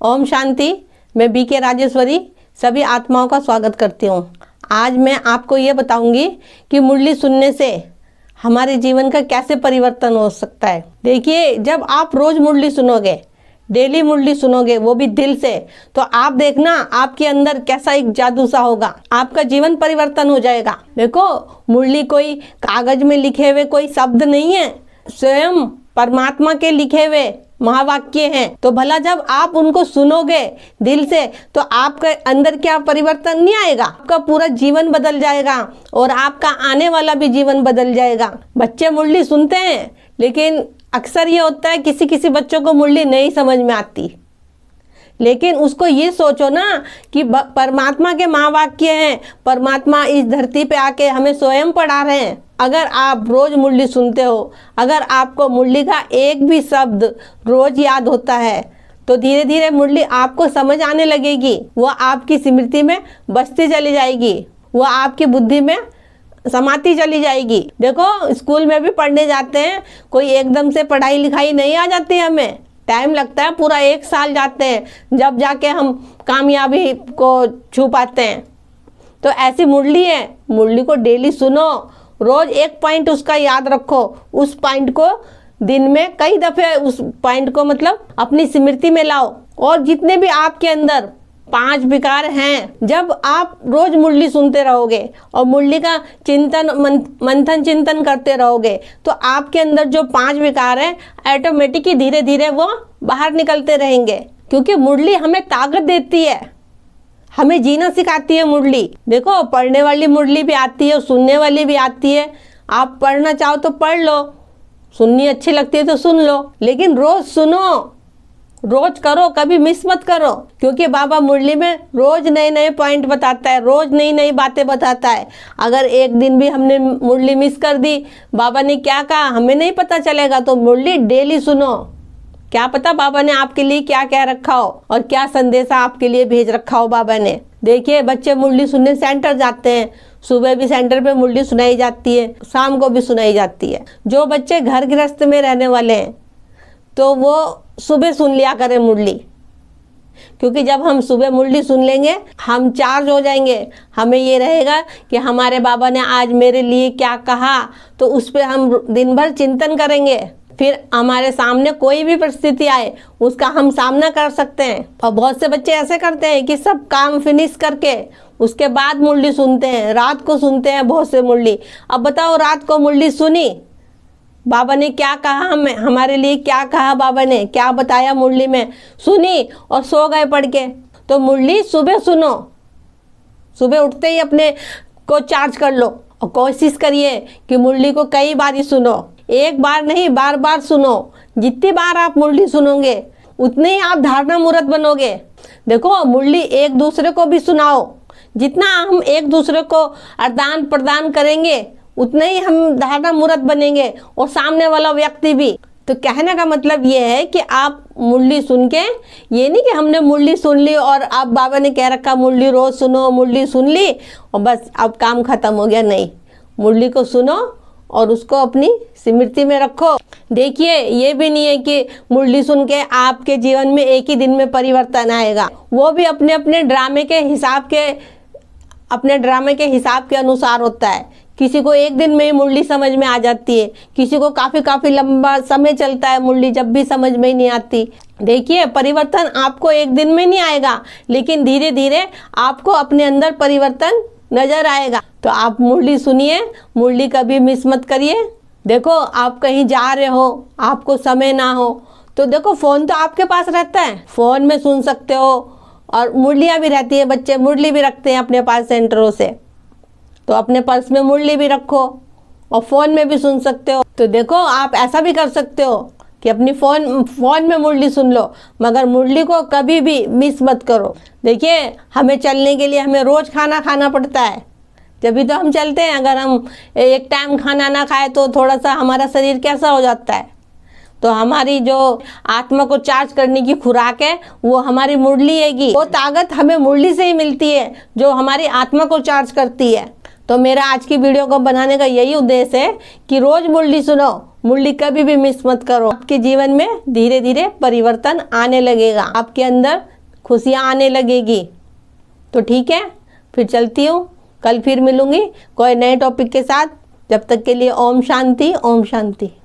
ओम शांति। मैं बीके राजेश्वरी सभी आत्माओं का स्वागत करती हूँ। आज मैं आपको ये बताऊंगी कि मुरली सुनने से हमारे जीवन का कैसे परिवर्तन हो सकता है। देखिए, जब आप रोज मुरली सुनोगे, डेली मुरली सुनोगे, वो भी दिल से, तो आप देखना आपके अंदर कैसा एक जादू सा होगा, आपका जीवन परिवर्तन हो जाएगा। देखो, मुरली कोई कागज में लिखे हुए कोई शब्द नहीं है, स्वयं परमात्मा के लिखे हुए महावाक्य हैं। तो भला जब आप उनको सुनोगे दिल से, तो आपके अंदर क्या परिवर्तन नहीं आएगा? आपका पूरा जीवन बदल जाएगा और आपका आने वाला भी जीवन बदल जाएगा। बच्चे मुरली सुनते हैं, लेकिन अक्सर ये होता है किसी किसी बच्चों को मुरली नहीं समझ में आती। लेकिन उसको ये सोचो ना कि परमात्मा के महावाक्य हैं, परमात्मा इस धरती पे आके हमें स्वयं पढ़ा रहे हैं। अगर आप रोज मुरली सुनते हो, अगर आपको मुरली का एक भी शब्द रोज याद होता है, तो धीरे धीरे मुरली आपको समझ आने लगेगी। वह आपकी स्मृति में बसती चली जाएगी, वह आपकी बुद्धि में समाती चली जाएगी। देखो, स्कूल में भी पढ़ने जाते हैं, कोई एकदम से पढ़ाई लिखाई नहीं आ जाती, हमें टाइम लगता है, पूरा 1 साल जाते हैं जब जाके हम कामयाबी को छू पाते हैं। तो ऐसी मुरली है, मुरली को डेली सुनो, रोज एक पॉइंट उसका याद रखो, उस पॉइंट को दिन में कई दफे उस पॉइंट को मतलब अपनी स्मृति में लाओ। और जितने भी आपके अंदर 5 विकार हैं, जब आप रोज मुरली सुनते रहोगे और मुरली का चिंतन मंथन चिंतन करते रहोगे, तो आपके अंदर जो 5 विकार हैं ऑटोमेटिक ही धीरे धीरे वो बाहर निकलते रहेंगे। क्योंकि मुरली हमें ताकत देती है, हमें जीना सिखाती है मुरली। देखो, पढ़ने वाली मुरली भी आती है और सुनने वाली भी आती है। आप पढ़ना चाहो तो पढ़ लो, सुननी अच्छी लगती है तो सुन लो, लेकिन रोज सुनो, रोज करो, कभी मिस मत करो। क्योंकि बाबा मुरली में रोज नए नए पॉइंट बताता है, रोज नई नई बातें बताता है। अगर एक दिन भी हमने मुरली मिस कर दी, बाबा ने क्या कहा हमें नहीं पता चलेगा। तो मुरली डेली सुनो, क्या पता बाबा ने आपके लिए क्या कह रखा हो और क्या संदेशा आपके लिए भेज रखा हो बाबा ने। देखिए, बच्चे मुरली सुनने सेंटर जाते हैं, सुबह भी सेंटर पे मुरली सुनाई जाती है, शाम को भी सुनाई जाती है। जो बच्चे घर गृहस्थ में रहने वाले हैं, तो वो सुबह सुन लिया करें मुरली। क्योंकि जब हम सुबह मुरली सुन लेंगे, हम चार्ज हो जाएंगे। हमें ये रहेगा कि हमारे बाबा ने आज मेरे लिए क्या कहा, तो उस पर हम दिन भर चिंतन करेंगे। फिर हमारे सामने कोई भी परिस्थिति आए, उसका हम सामना कर सकते हैं। और बहुत से बच्चे ऐसे करते हैं कि सब काम फिनिश करके उसके बाद मुरली सुनते हैं, रात को सुनते हैं बहुत से मुरली। अब बताओ, रात को मुरली सुनी, बाबा ने क्या कहा, हमें हमारे लिए क्या कहा, बाबा ने क्या बताया मुरली में, सुनी और सो गए पढ़ के। तो मुरली सुबह सुनो, सुबह उठते ही अपने को चार्ज कर लो और कोशिश करिए कि मुरली को कई बार ही सुनो, एक बार नहीं बार बार सुनो। जितनी बार आप मुरली सुनोगे उतने ही आप धारणा मूर्त बनोगे। देखो, मुरली एक दूसरे को भी सुनाओ, जितना हम एक दूसरे को आदान प्रदान करेंगे उतने ही हम धारणा मूर्त बनेंगे और सामने वाला व्यक्ति भी। तो कहने का मतलब ये है कि आप मुरली सुन के, ये नहीं कि हमने मुरली सुन ली और अब बाबा ने कह रखा मुरली रोज सुनो, मुरली सुन ली और बस अब काम खत्म हो गया। नहीं, मुरली को सुनो और उसको अपनी स्मृति में रखो। देखिए, ये भी नहीं है कि मुरली सुन के आपके जीवन में एक ही दिन में परिवर्तन आएगा। वो भी अपने अपने ड्रामे के हिसाब के अनुसार होता है। किसी को एक दिन में ही मुरली समझ में आ जाती है, किसी को काफ़ी लंबा समय चलता है मुरली, जब भी समझ में ही नहीं आती। देखिए, परिवर्तन आपको एक दिन में नहीं आएगा, लेकिन धीरे धीरे आपको अपने अंदर परिवर्तन नजर आएगा। तो आप मुरली सुनिए, मुरली कभी मिस मत करिए। देखो, आप कहीं जा रहे हो, आपको समय ना हो, तो देखो फ़ोन तो आपके पास रहता है, फ़ोन में सुन सकते हो। और मुरलियाँ भी रहती है, बच्चे मुरली भी रखते हैं अपने पास सेंटरों से, तो अपने पर्स में मुरली भी रखो और फ़ोन में भी सुन सकते हो। तो देखो, आप ऐसा भी कर सकते हो कि अपनी फ़ोन में मुरली सुन लो, मगर मुरली को कभी भी मिस मत करो। देखिए, हमें चलने के लिए हमें रोज़ खाना खाना पड़ता है, जब भी तो हम चलते हैं। अगर हम एक टाइम खाना ना खाए तो थोड़ा सा हमारा शरीर कैसा हो जाता है। तो हमारी जो आत्मा को चार्ज करने की खुराक है वो हमारी मुरली हैगी। वो ताकत हमें मुरली से ही मिलती है जो हमारी आत्मा को चार्ज करती है। तो मेरा आज की वीडियो को बनाने का यही उद्देश्य है कि रोज़ मुरली सुनो, मुरली कभी भी मिस मत करो। आपके जीवन में धीरे धीरे परिवर्तन आने लगेगा, आपके अंदर खुशियाँ आने लगेगी। तो ठीक है, फिर चलती हूँ, कल फिर मिलूंगी कोई नए टॉपिक के साथ। जब तक के लिए ओम शांति, ओम शांति।